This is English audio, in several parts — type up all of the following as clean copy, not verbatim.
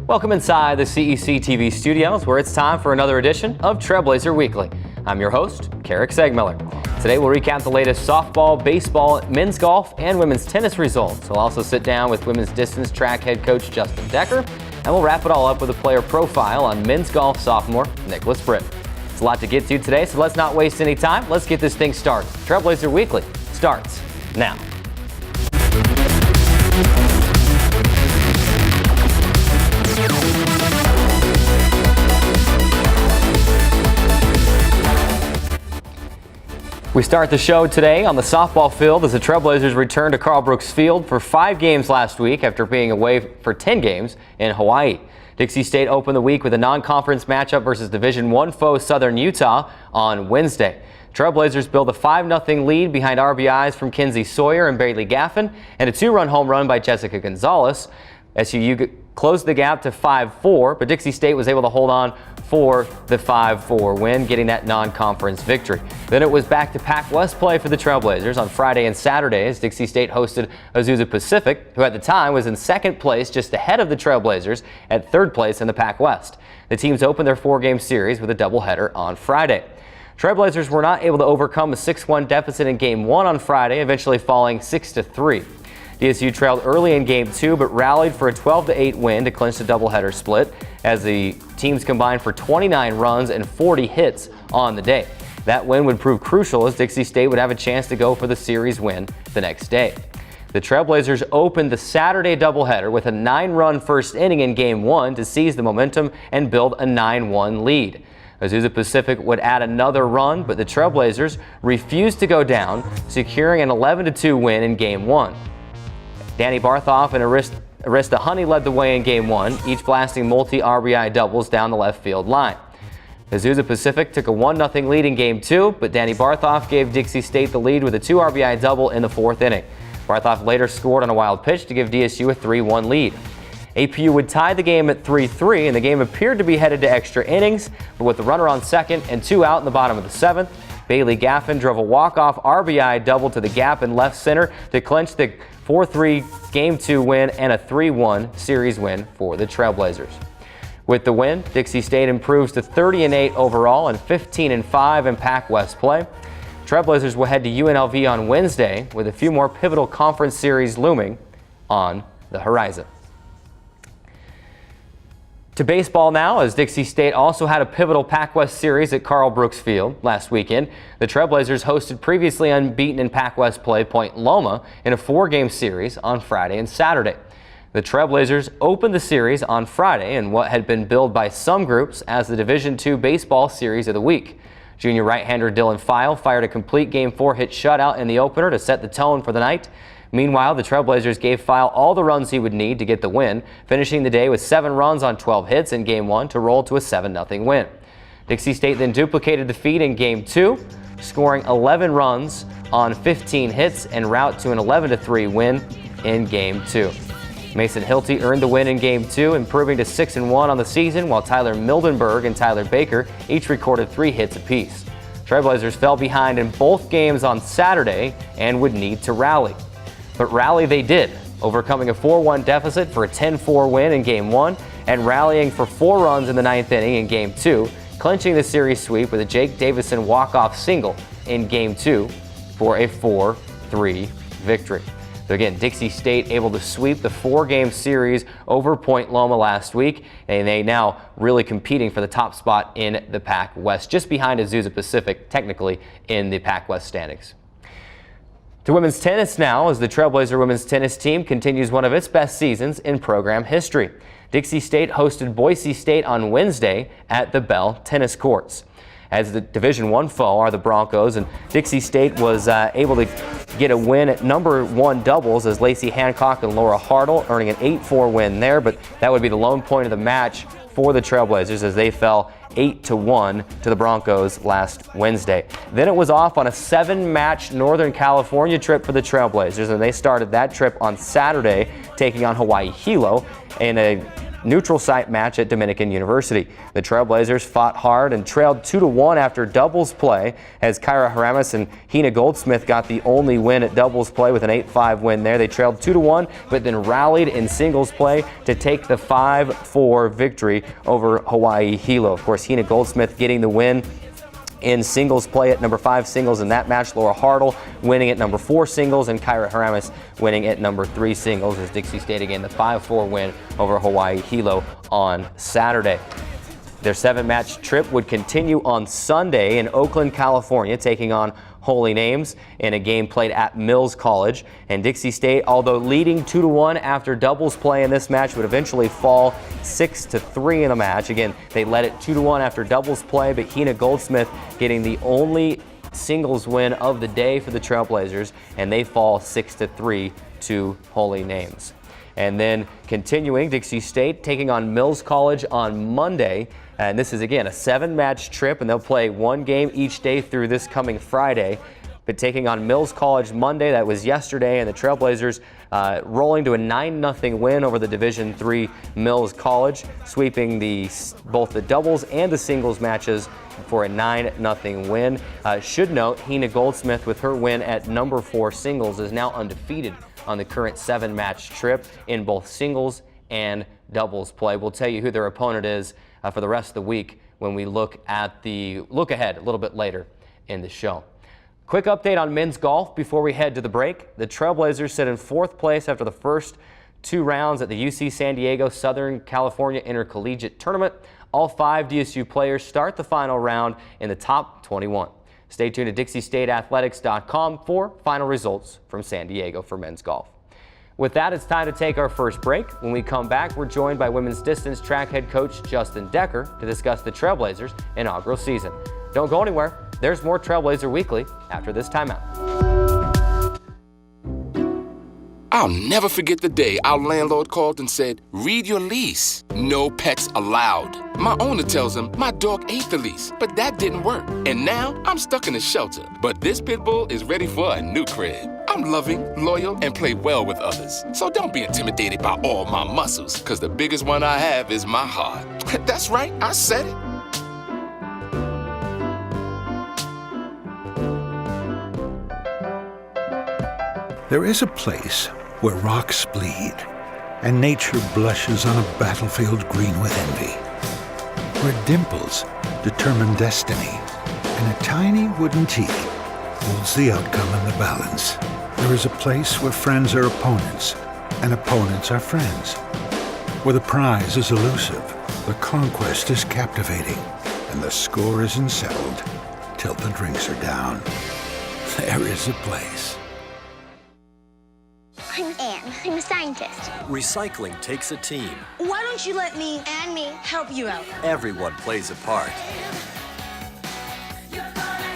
Welcome inside the CEC TV studios, where it's time for another edition of Trailblazer Weekly. I'm your host, Keric Seegmiller. Today we'll recap the latest softball, baseball, men's golf, and women's tennis results. We'll also sit down with women's distance track head coach Justin Decker, and we'll wrap it all up with a player profile on men's golf sophomore Nicklaus Britt. It's a lot to get to today, so let's not waste any time. Let's get this thing started. Trailblazer Weekly starts now. We start the show today on the softball field as the Trailblazers return to Carl Brooks Field for 5 games last week after being away for 10 games in Hawaii. Dixie State opened the week with a non-conference matchup versus Division I foe Southern Utah on Wednesday. Trailblazers build a 5-0 lead behind RBIs from Kinsey Sawyer and Bailey Gaffin and a 2-run home run by Jessica Gonzalez. SUU closed the gap to 5-4, but Dixie State was able to hold on for the 5-4 win, getting that non-conference victory. Then it was back to Pac West play for the Trailblazers on Friday and Saturday as Dixie State hosted Azusa Pacific, who at the time was in second place, just ahead of the Trailblazers at third place in the Pac West. The teams opened their 4-game series with a doubleheader on Friday. Trailblazers were not able to overcome a 6-1 deficit in Game 1 on Friday, eventually falling 6-3. DSU trailed early in Game 2, but rallied for a 12-8 win to clinch the doubleheader split as the teams combined for 29 runs and 40 hits on the day. That win would prove crucial as Dixie State would have a chance to go for the series win the next day. The Trailblazers opened the Saturday doubleheader with a 9-run first inning in Game 1 to seize the momentum and build a 9-1 lead. Azusa Pacific would add another run, but the Trailblazers refused to go down, securing an 11-2 win in Game 1. Danny Barthoff and Arista Honey led the way in Game 1, each blasting multi-RBI doubles down the left field line. Azusa Pacific took a 1-0 lead in Game 2, but Danny Barthoff gave Dixie State the lead with a 2 RBI double in the 4th inning. Barthoff later scored on a wild pitch to give DSU a 3-1 lead. APU would tie the game at 3-3, and the game appeared to be headed to extra innings, but with the runner on second and 2 out in the bottom of the 7th, Bailey Gaffin drove a walk-off RBI double to the gap in left center to clinch the 4-3 Game 2 win and a 3-1 series win for the Trailblazers. With the win, Dixie State improves to 30-8 overall and 15-5 in Pac West play. Trailblazers will head to UNLV on Wednesday with a few more pivotal conference series looming on the horizon. To baseball now, as Dixie State also had a pivotal Pac West series at Carl Brooks Field last weekend. The Trailblazers hosted previously unbeaten in Pac West play Point Loma in a 4-game series on Friday and Saturday. The Trailblazers opened the series on Friday in what had been billed by some groups as the Division II baseball series of the week. Junior right-hander Dylan File fired a complete Game 4 hit shutout in the opener to set the tone for the night. Meanwhile, the Trailblazers gave File all the runs he would need to get the win, finishing the day with 7 runs on 12 hits in Game 1 to roll to a 7-0 win. Dixie State then duplicated the feat in Game 2, scoring 11 runs on 15 hits en route to an 11-3 win in Game 2. Mason Hilty earned the win in Game 2, improving to 6-1 on the season, while Tyler Mildenberg and Tyler Baker each recorded 3 hits apiece. Trailblazers fell behind in both games on Saturday and would need to rally. But rally they did, overcoming a 4-1 deficit for a 10-4 win in Game 1 and rallying for 4 runs in the 9th inning in Game 2, clinching the series sweep with a Jake Davison walk-off single in Game 2 for a 4-3 victory. So again, Dixie State able to sweep the 4-game series over Point Loma last week, and they now really competing for the top spot in the Pac West, just behind Azusa Pacific technically in the Pac West standings. To women's tennis now, as the Trailblazer women's tennis team continues one of its best seasons in program history. Dixie State hosted Boise State on Wednesday at the Bell Tennis Courts. As the Division I foe are the Broncos, and Dixie State was able to get a win at number 1 doubles as Lacey Hancock and Laura Hartle, earning an 8-4 win there, but that would be the lone point of the match for the Trailblazers as they fell 8-1 to the Broncos last Wednesday. Then it was off on a 7-match Northern California trip for the Trailblazers, and they started that trip on Saturday, taking on Hawaii Hilo in a neutral site match at Dominican University. The Trailblazers fought hard and trailed 2-1 after doubles play as Kyra Haramis and Hina Goldsmith got the only win at doubles play with an 8-5 win there. They trailed 2-1 but then rallied in singles play to take the 5-4 victory over Hawaii Hilo. Of course, Hina Goldsmith getting the win in singles play at number 5 singles in that match. Laura Hartle winning at number 4 singles, and Kyra Haramis winning at number 3 singles as Dixie State again the 5-4 win over Hawaii Hilo on Saturday. Their 7-match trip would continue on Sunday in Oakland, California, taking on Holy Names in a game played at Mills College. And Dixie State, although leading 2-1 after doubles play in this match, would eventually fall 6-3 in the match. Again, they led it 2-1 after doubles play, but Hina Goldsmith getting the only singles win of the day for the Trailblazers, and they fall 6-3 to Holy Names. And then continuing, Dixie State taking on Mills College on Monday. And this is, again, a 7-match trip, and they'll play 1 game each day through this coming Friday. But taking on Mills College Monday, that was yesterday, and the Trailblazers rolling to a 9-0 win over the Division III Mills College, sweeping both the doubles and the singles matches for a 9-0 win. Should note, Hina Goldsmith, with her win at number 4 singles, is now undefeated on the current 7-match trip in both singles and doubles play. We'll tell you who their opponent is for the rest of the week when we look at the look ahead a little bit later in the show. Quick update on men's golf before we head to the break. The Trailblazers sit in 4th place after the first 2 rounds at the UC San Diego Southern California Intercollegiate Tournament. All 5 DSU players start the final round in the top 21. Stay tuned to DixieStateAthletics.com for final results from San Diego for men's golf. With that, it's time to take our first break. When we come back, we're joined by women's distance track head coach Justin Decker to discuss the Trailblazers' inaugural season. Don't go anywhere. There's more Trailblazer Weekly after this timeout. I'll never forget the day our landlord called and said, "Read your lease. No pets allowed." My owner tells him my dog ate the lease, but that didn't work. And now I'm stuck in a shelter. But this pit bull is ready for a new crib. I'm loving, loyal, and play well with others. So don't be intimidated by all my muscles, because the biggest one I have is my heart. That's right, I said it. There is a place where rocks bleed and nature blushes on a battlefield green with envy, where dimples determine destiny and a tiny wooden T holds the outcome in the balance. There is a place where friends are opponents and opponents are friends, where the prize is elusive, the conquest is captivating, and the score isn't settled till the drinks are down. There is a place. I'm Anne. I'm a scientist. Recycling takes a team. Why don't you let me And me. help you out? Everyone plays a part.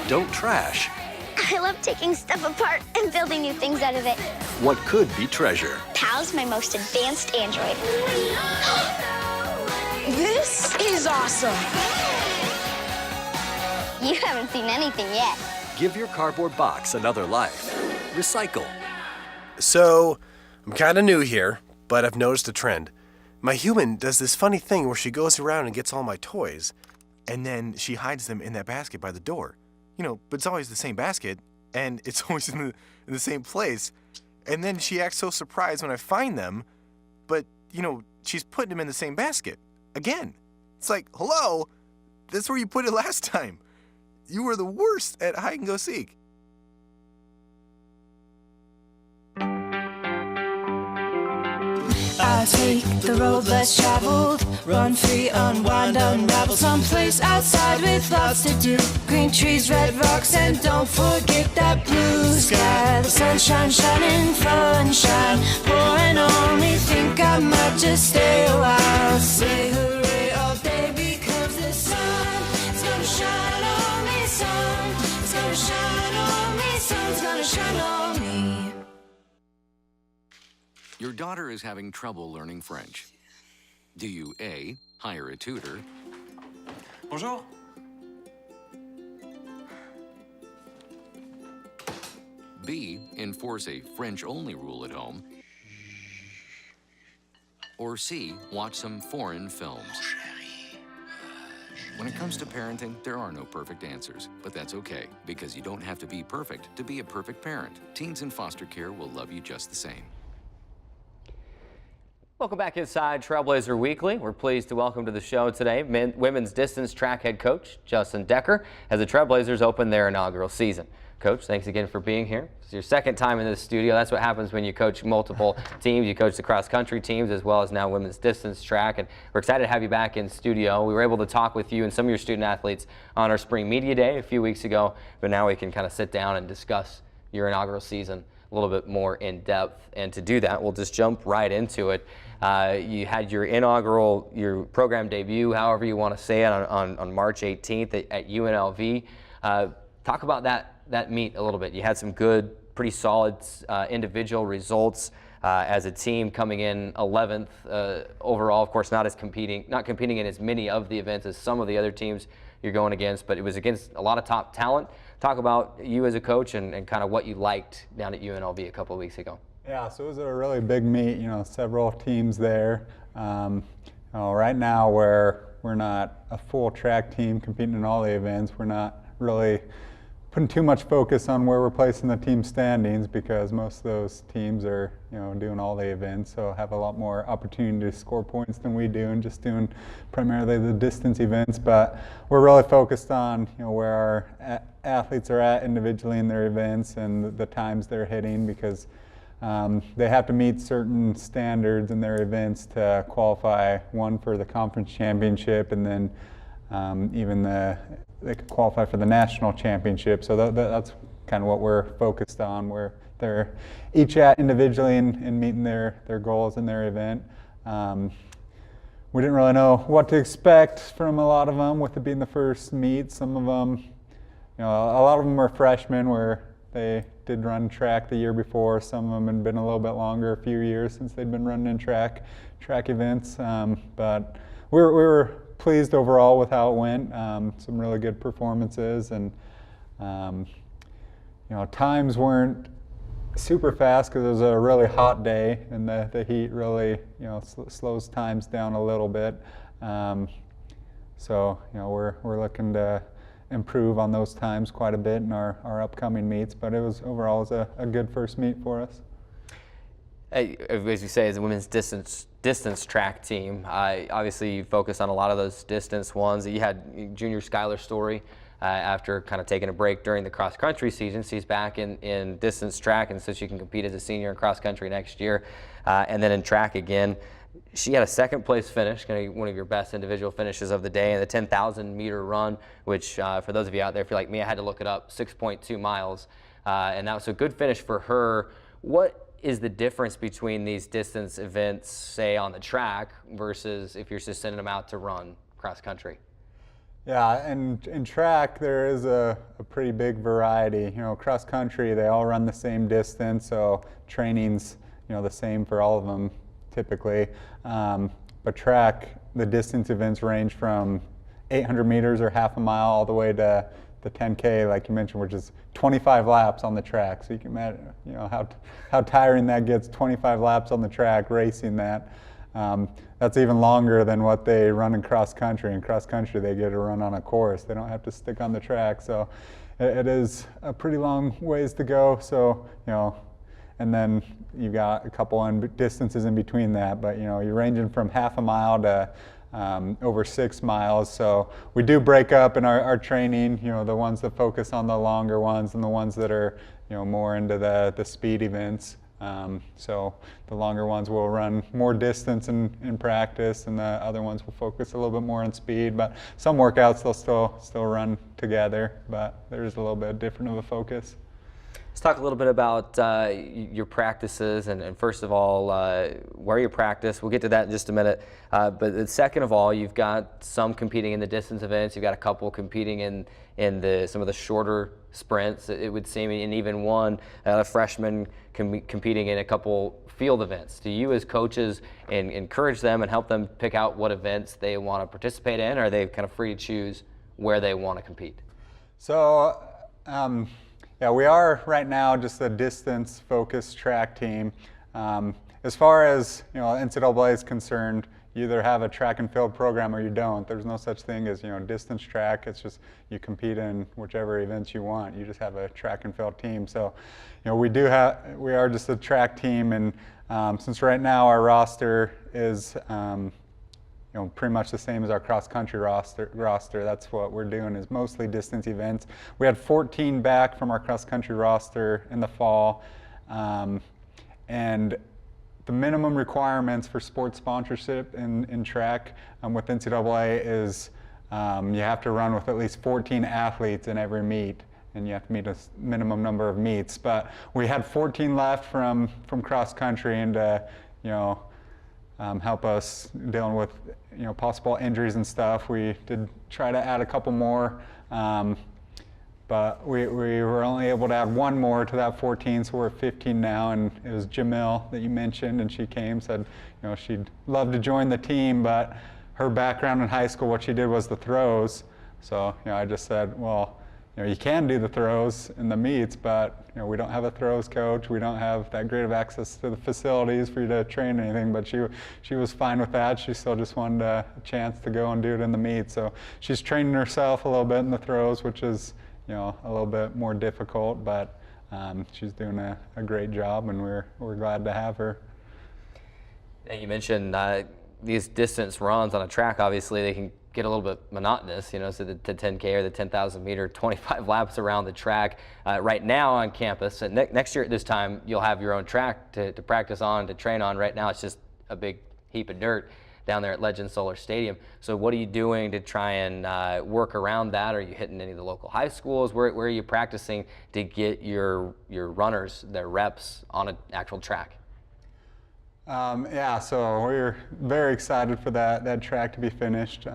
Don't trash I love taking stuff apart and building new things out of it. what could be treasure. Pal's my most advanced android. This is awesome. You haven't seen anything yet. Give your cardboard box another life. Recycle. So, I'm kind of new here, but I've noticed a trend. My human does this funny thing where she goes around and gets all my toys, and then she hides them in that basket by the door. You know, but it's always the same basket, and it's always in the same place. And then she acts so surprised when I find them, but, you know, she's putting them in the same basket. Again. It's like, hello, that's where you put it last time. You were the worst at hide and go seek. I take the road less traveled, run free, unwind, unravel, someplace outside with lots to do. Green trees, red rocks, and don't forget that blue sky. The sunshine shining, sunshine pouring on me. Think I might just stay a while. Say hooray all day because the sun is gonna shine on me. Sun is gonna shine on me. Sun's gonna shine on me. Your daughter is having trouble learning French. Do you A, hire a tutor? Bonjour. B, enforce a French-only rule at home? Or C, watch some foreign films? When it comes to parenting, there are no perfect answers, but that's okay, because you don't have to be perfect to be a perfect parent. Teens in foster care will love you just the same. Welcome back inside Trailblazer Weekly. We're pleased to welcome to the show today women's distance track head coach Justin Decker as the Trailblazers open their inaugural season. Coach, thanks again for being here. It's your second time in this studio. That's what happens when you coach multiple teams. You coach the cross-country teams as well as now women's distance track, and we're excited to have you back in studio. We were able to talk with you and some of your student athletes on our spring media day a few weeks ago, but now we can kind of sit down and discuss your inaugural season a little bit more in depth. And to do that, we'll just jump right into it. You had your inaugural, your program debut, however you want to say it, on March 18th at UNLV. Talk about that meet a little bit. You had some good, pretty solid individual results as a team, coming in 11th overall. Of course, not competing in as many of the events as some of the other teams you're going against, but it was against a lot of top talent. Talk about you as a coach and kind of what you liked down at UNLV a couple of weeks ago. Yeah, so it was a really big meet. You know, several teams there. Right now, we're not a full track team competing in all the events. We're not really putting too much focus on where we're placing the team standings, because most of those teams are, doing all the events, so have a lot more opportunity to score points than we do, and just doing primarily the distance events. But we're really focused on, where our athletes are at individually in their events and the times they're hitting, because they have to meet certain standards in their events to qualify, one for the conference championship, and then even they could qualify for the national championship. So that's kind of what we're focused on, where they're each at individually and meeting their goals in their event. We didn't really know what to expect from a lot of them, with it being the first meet. Some of them, a lot of them were freshmen, where they did run track the year before. Some of them had been a little bit longer, a few years since they'd been running in track events. But we were pleased overall with how it went. Some really good performances, and times weren't super fast because it was a really hot day, and the heat really slows times down a little bit. So we're looking to improve on those times quite a bit in our upcoming meets, but it was overall a good first meet for us. As you say, as a women's distance track team, obviously you focus on a lot of those distance ones. You had junior Skylar Story after kind of taking a break during the cross country season. She's back in distance track, and so she can compete as a senior in cross country next year. And then in track again, she had a second place finish, kind of one of your best individual finishes of the day, in the 10,000 meter run, which for those of you out there, if you're like me, I had to look it up, 6.2 miles. And that was a good finish for her. What is the difference between these distance events, say on the track, versus if you're just sending them out to run cross country? Yeah, and in track there is a pretty big variety. Cross country, they all run the same distance, so training's the same for all of them typically. But track, the distance events range from 800 meters or half a mile all the way to the 10K, like you mentioned, which is 25 laps on the track. So you can imagine, how tiring that gets. 25 laps on the track, racing that. That's even longer than what they run in cross country. In cross country, they get to run on a course. They don't have to stick on the track. So it is a pretty long ways to go. So and then you've got a couple distances in between that. But you're ranging from half a mile to over 6 miles. So we do break up in our training, the ones that focus on the longer ones and the ones that are, more into the speed events. So the longer ones will run more distance in practice, and the other ones will focus a little bit more on speed. But some workouts they'll still run together, but there's a little bit different of a focus. Let's talk a little bit about your practices, and first of all, where you practice. We'll get to that in just a minute. But second of all, you've got some competing in the distance events. You've got a couple competing in some of the shorter sprints, it would seem, and even one a freshman competing in a couple field events. Do you as coaches encourage them and help them pick out what events they want to participate in, or are they kind of free to choose where they want to compete? So yeah, we are right now just a distance-focused track team. as far as NCAA is concerned, you either have a track and field program or you don't. There's no such thing as distance track. It's just you compete in whichever events you want. You just have a track and field team. So we are just a track team, and since right now our roster is pretty much the same as our cross country roster. That's what we're doing, is mostly distance events. We had 14 back from our cross country roster in the fall, and the minimum requirements for sports sponsorship in track with NCAA is you have to run with at least 14 athletes in every meet, and you have to meet a minimum number of meets. But we had 14 left from cross country, and help us dealing with possible injuries and stuff. We did try to add a couple more, but we were only able to add one more to that 14, so we're at 15 now. And it was Jamil that you mentioned, and she came, said she'd love to join the team, but her background in high school, what she did was the throws. So I just said, well, you can do the throws in the meets, but we don't have a throws coach. We don't have that great of access to the facilities for you to train anything. But she was fine with that. She still just wanted a chance to go and do it in the meet. So she's training herself a little bit in the throws, which is a little bit more difficult. But she's doing a great job, and we're glad to have her. Yeah, you mentioned these distance runs on a track. Obviously, they can get a little bit monotonous, so the 10K or the 10,000 meter, 25 laps around the track. Right now on campus, and next year at this time, you'll have your own track to practice on, to train on. Right now, it's just a big heap of dirt down there at Legend Solar Stadium. So what are you doing to try and work around that? Are you hitting any of the local high schools? Where are you practicing to get your runners their reps on an actual track? Yeah, so we're very excited for that track to be finished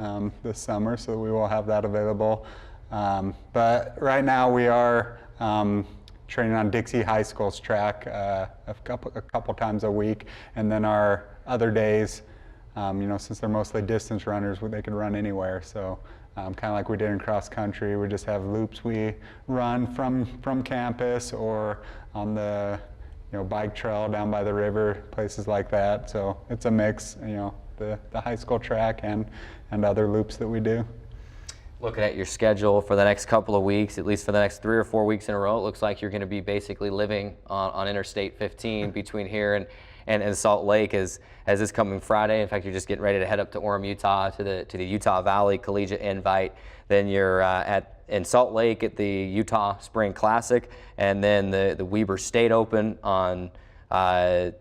this summer, so we will have that available. But right now we are training on Dixie High School's track a couple times a week, and then our other days, since they're mostly distance runners, they can run anywhere. So kind of like we did in cross country, we just have loops we run from campus or on the bike trail down by the river, places like that. So it's a mix, the high school track and other loops that we do. Looking at your schedule for the next couple of weeks, at least for the next 3 or 4 weeks in a row, it looks like you're going to be basically living on Interstate 15 between here and Salt Lake as this coming Friday. In fact, you're just getting ready to head up to Orem, Utah to the Utah Valley Collegiate Invite. Then you're in Salt Lake at the Utah Spring Classic, and then the Weber State Open on that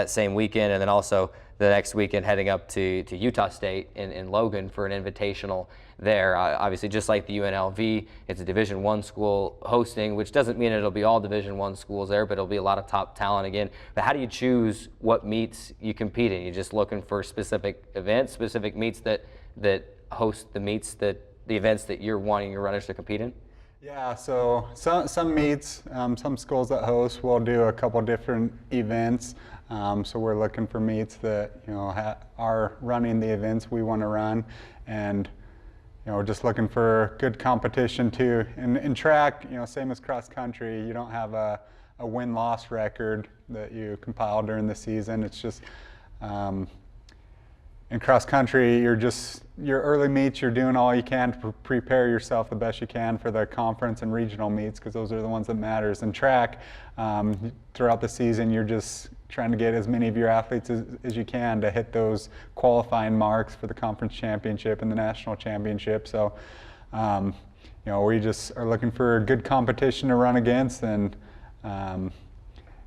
same weekend, and then also the next weekend heading up to Utah State in Logan for an invitational there. Obviously, just like the UNLV, it's a Division I school hosting, which doesn't mean it'll be all Division I schools there, but it'll be a lot of top talent again. But how do you choose what meets you compete in? You're just looking for specific events, specific meets that host the events that you're wanting your runners to compete in? Yeah, so some meets, some schools that host will do a couple different events. So we're looking for meets that are running the events we want to run, and just looking for good competition too. In track, same as cross country, you don't have a win-loss record that you compile during the season. It's just in cross country, your early meets, you're doing all you can to prepare yourself the best you can for the conference and regional meets, because those are the ones that matters. In track, throughout the season, you're just trying to get as many of your athletes as you can to hit those qualifying marks for the conference championship and the national championship. So, we just are looking for good competition to run against, and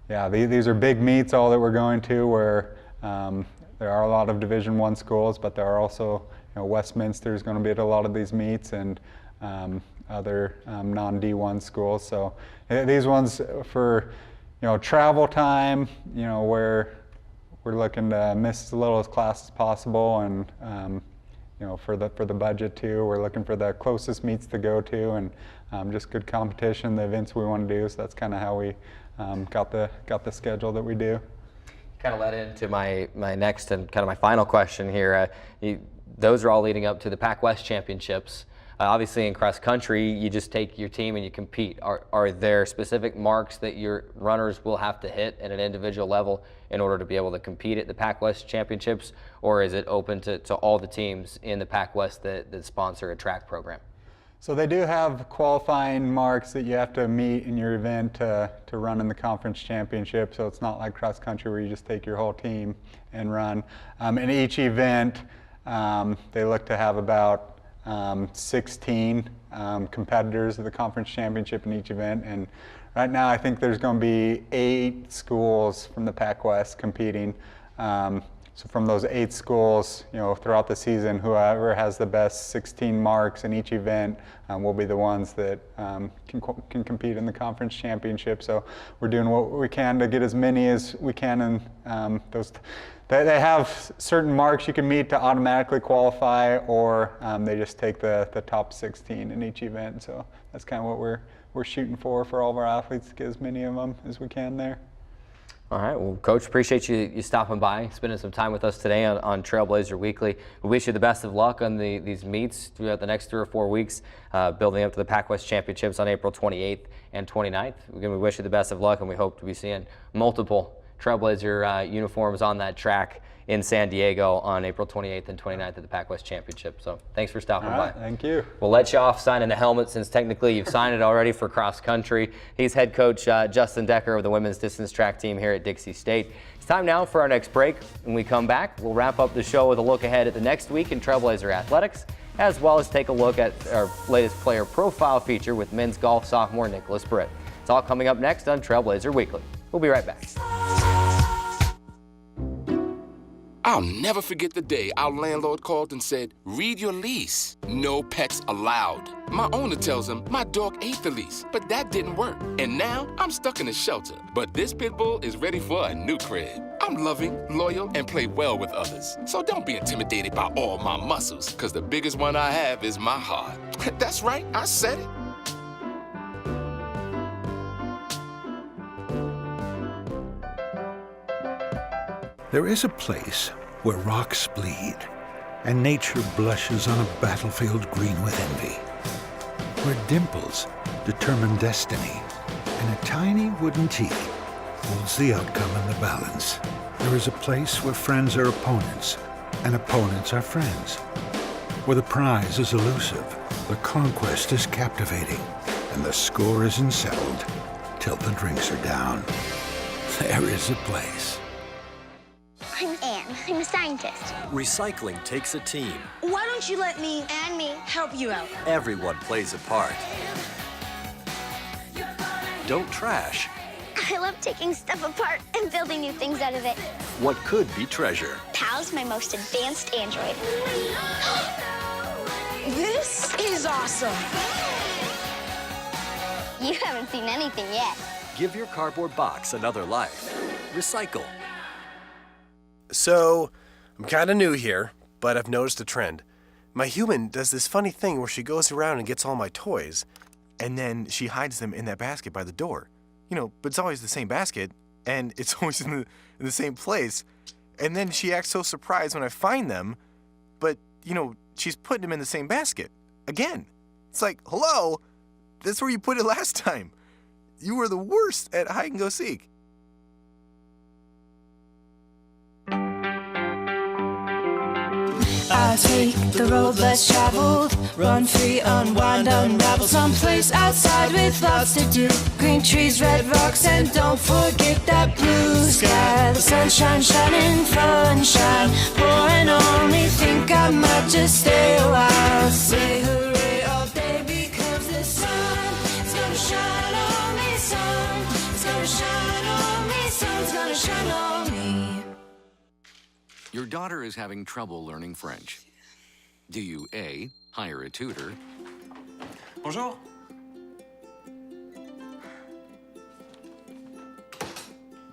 yeah, these are big meets, all that we're going to, where there are a lot of Division I schools, but there are also, Westminster is going to be at a lot of these meets, and other non-D1 schools. So these ones for travel time, where we're looking to miss as little class as possible, and for the budget too, we're looking for the closest meets to go to, and just good competition, the events we want to do. So that's kind of how we got the schedule that we do. Kind of led into my next and kind of my final question here. Those are all leading up to the Pac West Championships Obviously in cross country, you just take your team and you compete. Are there specific marks that your runners will have to hit at an individual level in order to be able to compete at the Pac-West Championships, or is it open to all the teams in the Pac-West that sponsor a track program? So they do have qualifying marks that you have to meet in your event to run in the conference championship. So it's not like cross country where you just take your whole team and run. In each event, they look to have about 16 competitors at the conference championship in each event. And right now I think there's going to be 8 schools from the Pac-West competing. So from those 8 schools, throughout the season, whoever has the best 16 marks in each event will be the ones that can compete in the conference championship. So we're doing what we can to get as many as we can. And they have certain marks you can meet to automatically qualify, or they just take the top 16 in each event. So that's kind of what we're shooting for all of our athletes, to get as many of them as we can there. All right, well, Coach, appreciate you stopping by, spending some time with us today on Trailblazer Weekly. We wish you the best of luck on these meets throughout the next 3 or 4 weeks, building up to the Pac-West Championships on April 28th and 29th. Again, we wish you the best of luck, and we hope to be seeing multiple Trailblazer uniforms on that track in San Diego on April 28th and 29th at the Pac-West Championship. So thanks for stopping by. Thank you. We'll let you off signing the helmet, since technically you've signed it already for cross country. He's head coach Justin Decker of the women's distance track team here at Dixie State. It's time now for our next break. When we come back, we'll wrap up the show with a look ahead at the next week in Trailblazer Athletics, as well as take a look at our latest player profile feature with men's golf sophomore Nicklaus Britt. It's all coming up next on Trailblazer Weekly. We'll be right back. I'll never forget the day our landlord called and said, read your lease. No pets allowed. My owner tells him my dog ate the lease, but that didn't work. And now I'm stuck in a shelter. But this pit bull is ready for a new crib. I'm loving, loyal, and play well with others. So don't be intimidated by all my muscles, because the biggest one I have is my heart. That's right, I said it. There is a place where rocks bleed and nature blushes on a battlefield green with envy, where dimples determine destiny and a tiny wooden tee holds the outcome in the balance. There is a place where friends are opponents and opponents are friends, where the prize is elusive, the conquest is captivating, and the score isn't settled till the drinks are down. There is a place. I'm Anne. I'm a scientist. Recycling takes a team. Why don't you let me And me. help you out? Everyone plays a part. Don't trash I love taking stuff apart and building new things out of it. what could be treasure. Pal's my most advanced android. This is awesome. You haven't seen anything yet. Give your cardboard box another life. Recycle. So, I'm kind of new here, but I've noticed a trend. My human does this funny thing where she goes around and gets all my toys, and then she hides them in that basket by the door. But it's always the same basket, and it's always in the same place. And then she acts so surprised when I find them, but, she's putting them in the same basket. Again. It's like, hello? That's where you put it last time. You were the worst at hide and go seek. I take the road less traveled, run free, unwind, unravel, someplace outside with lots to do. Green trees, red rocks, and don't forget that blue sky. The sunshine shining, sunshine pouring on me. Think I might just stay a while. Say hooray all day because the sun is gonna shine on me. Sun is gonna shine on me. Sun's gonna shine on me. Your daughter is having trouble learning French. Do you A, hire a tutor, Bonjour.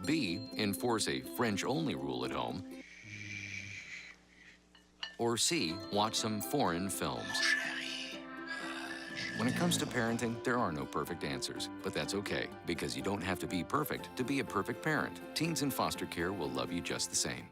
B, enforce a French-only rule at home, or C, watch some foreign films? When it comes to parenting, there are no perfect answers, but that's okay, because you don't have to be perfect to be a perfect parent. Teens in foster care will love you just the same.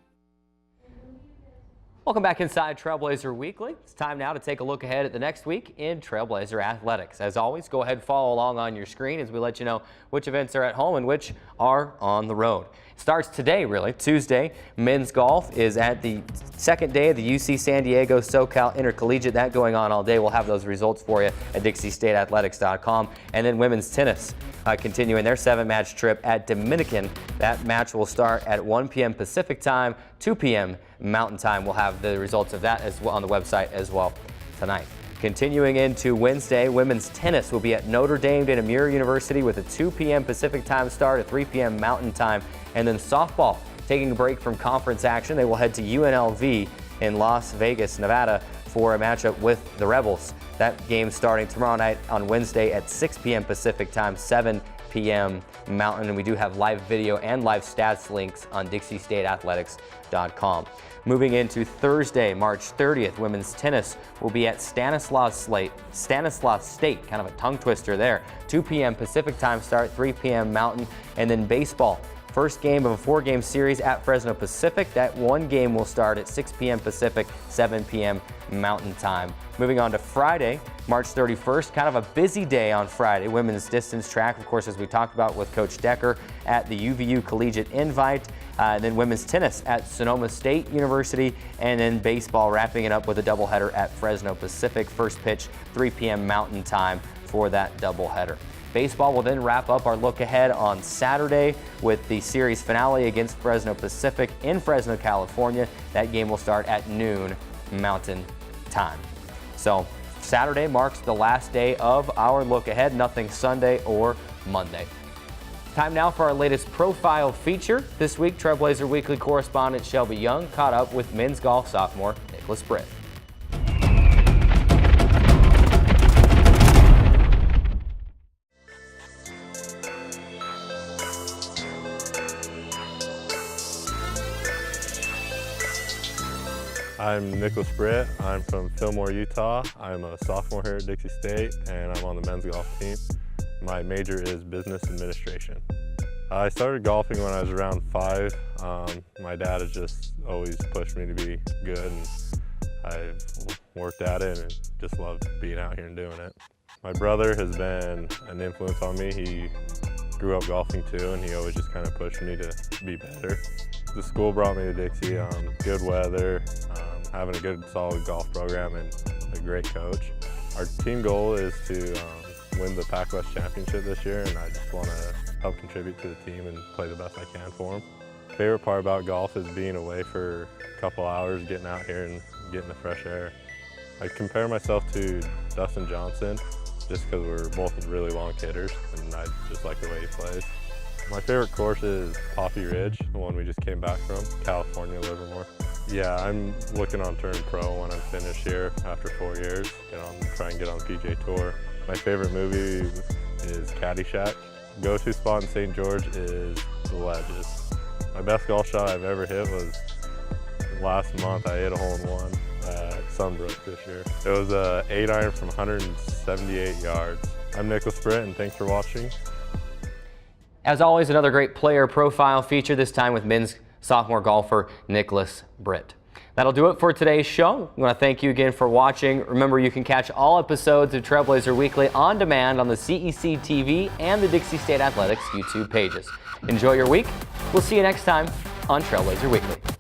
Welcome back inside Trailblazer Weekly. It's time now to take a look ahead at the next week in Trailblazer Athletics. As always, go ahead and follow along on your screen as we let you know which events are at home and which are on the road. It starts today, really, Tuesday. Men's golf is at the second day of the UC San Diego SoCal Intercollegiate. That going on all day. We'll have those results for you at DixieStateAthletics.com. And then women's tennis continuing their 7-match trip at Dominican. That match will start at 1 p.m. Pacific time, 2 p.m. Mountain time. We'll have the results of that as well on the website as well tonight. Continuing into Wednesday, women's tennis will be at Notre Dame de Namur University with a 2 p.m. Pacific time start at 3 p.m. Mountain time. And then softball, taking a break from conference action, they will head to UNLV in Las Vegas, Nevada for a matchup with the Rebels. That game starting tomorrow night on Wednesday at 6 p.m. Pacific time, 7 p.m. Mountain. And we do have live video and live stats links on DixieStateAthletics.com. Moving into Thursday, March 30th, women's tennis will be at Stanislaus State, kind of a tongue twister there. 2 p.m. Pacific time start, 3 p.m. Mountain. And then baseball, first game of a 4-game series at Fresno Pacific. That one game will start at 6 p.m. Pacific, 7 p.m. Mountain time. Moving on to Friday, March 31st, kind of a busy day on Friday. Women's distance track, of course, as we talked about with Coach Decker at the UVU Collegiate Invite. Then women's tennis at Sonoma State University, and then baseball wrapping it up with a doubleheader at Fresno Pacific. First pitch, 3 p.m. Mountain time for that doubleheader. Baseball will then wrap up our look ahead on Saturday with the series finale against Fresno Pacific in Fresno, California. That game will start at noon Mountain time. So Saturday marks the last day of our look ahead, nothing Sunday or Monday. Time now for our latest profile feature. This week, Trailblazer Weekly correspondent Shelby Young caught up with men's golf sophomore Nicklaus Britt. I'm Nicklaus Britt. I'm from Fillmore, Utah. I'm a sophomore here at Dixie State, and I'm on the men's golf team. My major is business administration. I started golfing when I was around 5. My dad has just always pushed me to be good, and I've worked at it and just love being out here and doing it. My brother has been an influence on me. He grew up golfing too, and he always just kind of pushed me to be better. The school brought me to Dixie, good weather, having a good solid golf program, and a great coach. Our team goal is to win the Pac West Championship this year, and I just want to help contribute to the team and play the best I can for them. Favorite part about golf is being away for a couple hours, getting out here and getting the fresh air. I compare myself to Dustin Johnson just because we're both really long hitters, and I just like the way he plays. My favorite course is Poppy Ridge, the one we just came back from, California, Livermore. Yeah, I'm looking on turn pro when I'm finished here after 4 years, try and get on the PGA Tour. My favorite movie is Caddyshack. Go-to spot in St. George is the ledges. My best golf shot I've ever hit was last month. I hit a hole-in-one at Sunbrook this year. It was an 8-iron from 178 yards. I'm Nicklaus Britt, and thanks for watching. As always, another great player profile feature, this time with men's sophomore golfer Nicklaus Britt. That'll do it for today's show. I want to thank you again for watching. Remember, you can catch all episodes of Trailblazer Weekly on demand on the CEC TV and the Dixie State Athletics YouTube pages. Enjoy your week. We'll see you next time on Trailblazer Weekly.